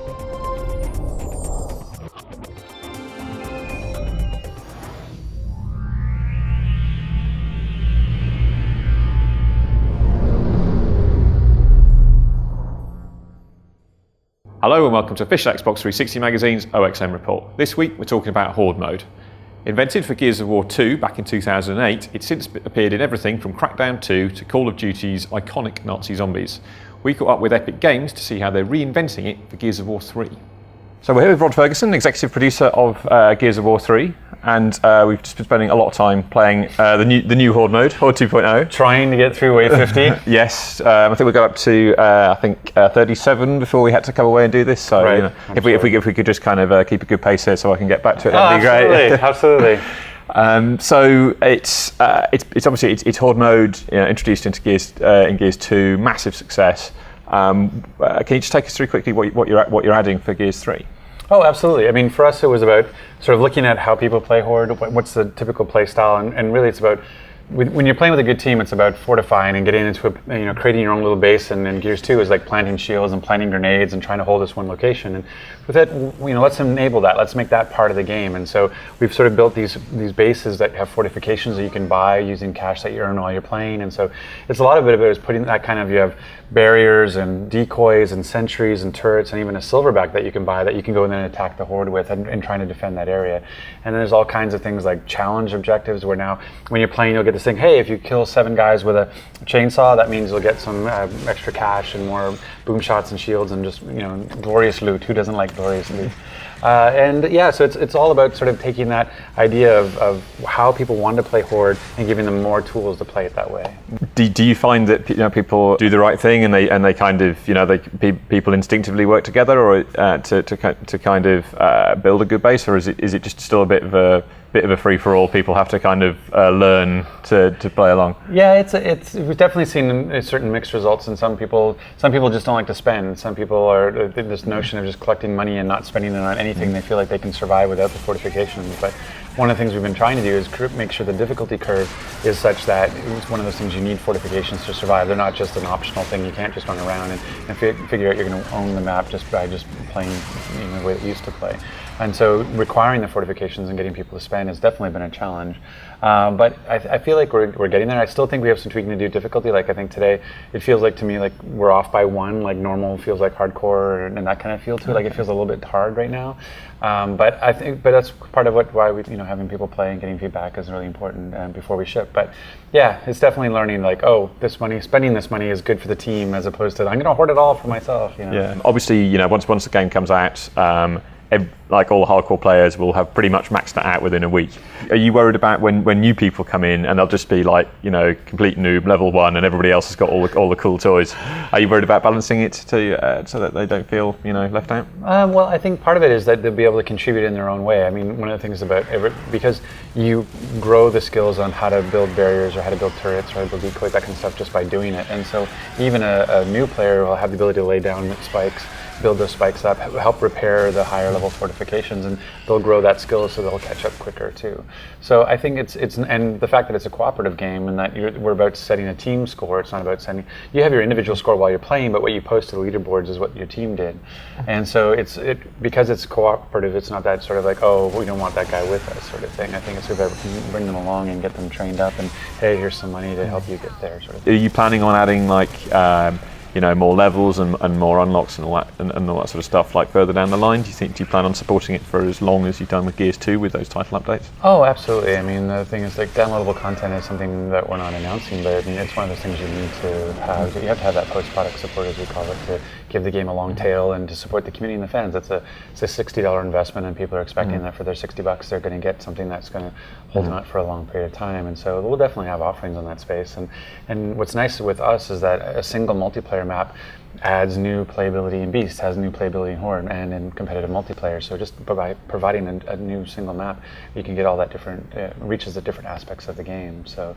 Hello and welcome to official Xbox 360 Magazine's OXM report. This week we're talking about Horde Mode. Invented for Gears of War 2 back in 2008, it's since appeared in everything from Crackdown 2 to Call of Duty's iconic Nazi zombies. We caught up with Epic Games to see how they're reinventing it for Gears of War 3. So we're here with Rod Fergusson, executive producer of Gears of War 3, and we've just been spending a lot of time playing the new Horde Mode, Horde 2.0. Trying to get through Wave 50. Yes, I think we got up to 37 before we had to come away and do this. So right. You know, if we could just kind of keep a good pace here, so I can get back to it, that'd be great. Absolutely. So it's obviously it's Horde Mode, introduced into Gears in Gears 2, massive success. Can you just take us through quickly what you're adding for Gears 3? Oh, absolutely. I mean, for us, it was about sort of looking at how people play Horde, what's the typical play style, and really it's about, when you're playing with a good team, it's about fortifying and getting into creating your own little base. And Gears 2 is like planting shields and planting grenades and trying to hold this one location. And with it, let's enable that. Let's make that part of the game. And so we've sort of built these bases that have fortifications that you can buy using cash that you earn while you're playing. And so it's a lot of it is putting that kind of, you have barriers and decoys and sentries and turrets and even a silverback that you can buy that you can go in there and attack the Horde with and trying to defend that area. And then there's all kinds of things like challenge objectives where now when you're playing, you'll get this thing, hey, if you kill 7 guys with a chainsaw, that means you'll get some extra cash and more boom shots and shields and just glorious loot. Who doesn't like glorious loot? And yeah, so it's all about sort of taking that idea of how people want to play Horde and giving them more tools to play it that way. Do you find that people do the right thing and they kind of people instinctively work together, or to kind of build a good base, or is it just still a bit of a free for all? People have to kind of learn to play along. Yeah, we've definitely seen certain mixed results, and some people just don't like to spend. Some people are this notion of just collecting money and not spending it on anything. They feel like they can survive without the fortifications. But one of the things we've been trying to do is make sure the difficulty curve is such that it's one of those things you need fortifications to survive. They're not just an optional thing. You can't just run around and figure out you're going to own the map just by playing the way it used to play. And so requiring the fortifications and getting people to spend has definitely been a challenge. But I feel like we're getting there. I still think we have some tweaking to do difficulty. Like I think today, it feels like to me like we're off by 1, like normal feels like hardcore and that kind of feel to it. Like it feels a little bit hard right now. But that's part of why we, having people play and getting feedback is really important before we ship. But yeah, it's definitely learning like, spending this money is good for the team as opposed to I'm going to hoard it all for myself. Yeah, obviously, once the game comes out, like all the hardcore players will have pretty much maxed that out within a week. Are you worried about when new people come in and they'll just be like, complete noob, level 1, and everybody else has got all the cool toys? Are you worried about balancing it so that they don't feel, left out? Well, I think part of it is that they'll be able to contribute in their own way. I mean, one of the things about because you grow the skills on how to build barriers or how to build turrets or how to build decoys, that kind of stuff, just by doing it. And so even a new player will have the ability to lay down spikes, build those spikes up, help repair the higher level fortifications, and they'll grow that skill so they'll catch up quicker too. So I think it's and the fact that it's a cooperative game and that we're about setting a team score. It's not about you have your individual score while you're playing, but what you post to the leaderboards is what your team did. And so because it's cooperative, it's not that sort of like, oh, we don't want that guy with us sort of thing. I think it's sort of bring them along and get them trained up and hey, here's some money to help you get there sort of thing. Are you planning on adding like more levels and more unlocks and all that sort of stuff like further down the line? Do you plan on supporting it for as long as you've done with Gears 2 with those title updates? Oh, absolutely. I mean, the thing is like downloadable content is something that we're not announcing, but I mean, it's one of those things you need to have. You have to have that post-product support, as we call it, to give the game a long tail and to support the community and the fans. It's a $60 investment, and people are expecting that for their $60 they're going to get something that's going to hold them out for a long period of time. And so we'll definitely have offerings on that space. And what's nice with us is that a single multiplayer map adds new playability in Beast, has new playability in Horde, and in competitive multiplayer. So just by providing a new single map, you can get all that different, reaches the different aspects of the game. So,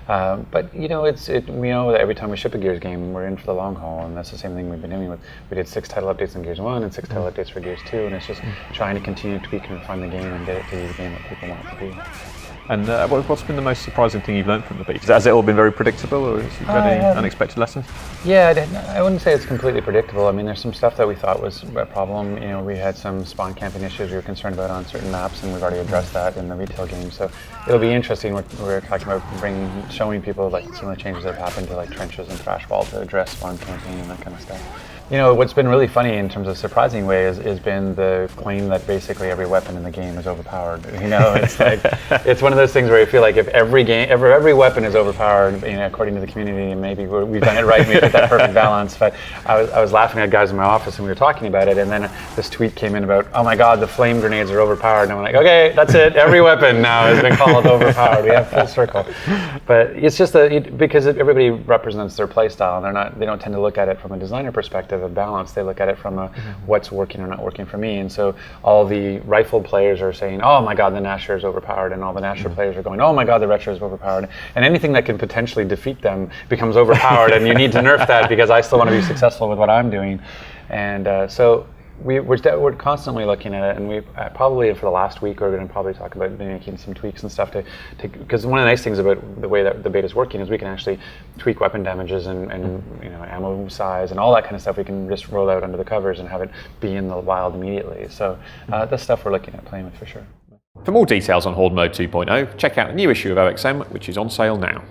but we know that every time we ship a Gears game, we're in for the long haul, and that's the same thing we've been doing with. We did 6 title updates in Gears 1 and 6 title updates for Gears 2, and it's just trying to continue to tweak and refine the game and get it to be the game that people want it to be. And what's been the most surprising thing you've learned from the beta? Has it all been very predictable, or has you had any unexpected lessons? Yeah, I wouldn't say it's completely predictable. I mean, there's some stuff that we thought was a problem. You know, we had some spawn camping issues we were concerned about on certain maps, and we've already addressed that in the retail game. So it'll be interesting. We're talking about showing people like some of the changes that have happened to like trenches and thrash wall to address spawn camping and that kind of stuff. You know, what's been really funny in terms of surprising ways has been the claim that basically every weapon in the game is overpowered. You know, it's like it's one of those things where you feel like if every weapon is overpowered, you know, according to the community, and maybe we've done it right, and we've hit that perfect balance. But I was laughing at guys in my office, and we were talking about it, and then this tweet came in about, oh my God, the flame grenades are overpowered, and I'm like, okay, that's it. Every weapon now has been called overpowered. We have full circle. But it's just because everybody represents their play style, and they don't tend to look at it from a designer perspective of balance. They look at it from what's working or not working for me. And so all the rifle players are saying, oh my God, the Gnasher is overpowered, and all the Gnasher players are going, oh my God, the Retro is overpowered. And anything that can potentially defeat them becomes overpowered, and you need to nerf that because I still want to be successful with what I'm doing. And so we're constantly looking at it, and we probably for the last week we're going to probably talk about making some tweaks and stuff because one of the nice things about the way that the beta is working is we can actually tweak weapon damages and you know, ammo size and all that kind of stuff. We can just roll out under the covers and have it be in the wild immediately. So that's stuff we're looking at playing with for sure. For more details on Horde Mode 2.0, check out the new issue of OXM, which is on sale now.